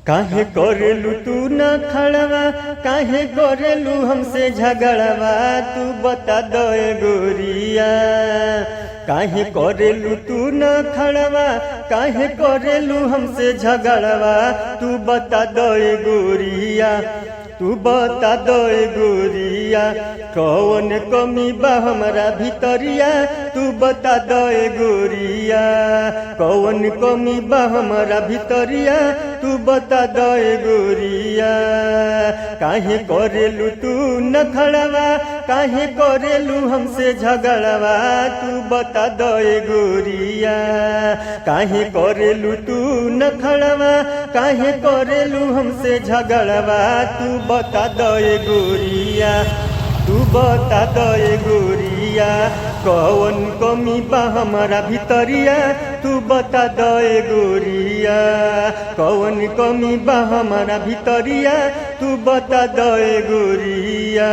काहे करेलू तू न खड़वा, काहे करेलू हमसे झगड़वा, तू बता दो ए गोरिया। काहे करेलू तू न खड़वा, काहे करेलू हमसे झगड़वा, तू बता दो ए गोरिया, तू बता दो ए गोरिया। कौन कमी बा हमारा भितरिया, तू बता दो ए गोरिया। कौन कमी बा हमारा भितरिया, तू बता दो ए गोरिया। काहे करेलू तू न खड़वा, काहे करेलू हमसे झगड़वा, तू बता दो ए गोरिया। काहे करेलू तू न खड़वा, काहे करेलू हमसे झगड़वा, तू बता दो ए गोरिया, तू बता दो ए गोरिया। कौन कमी बा हमारा भितरिया, तू बता दो ए गोरिया। कौन कमी बा हमारा भितरिया, तू बता दो ए गोरिया।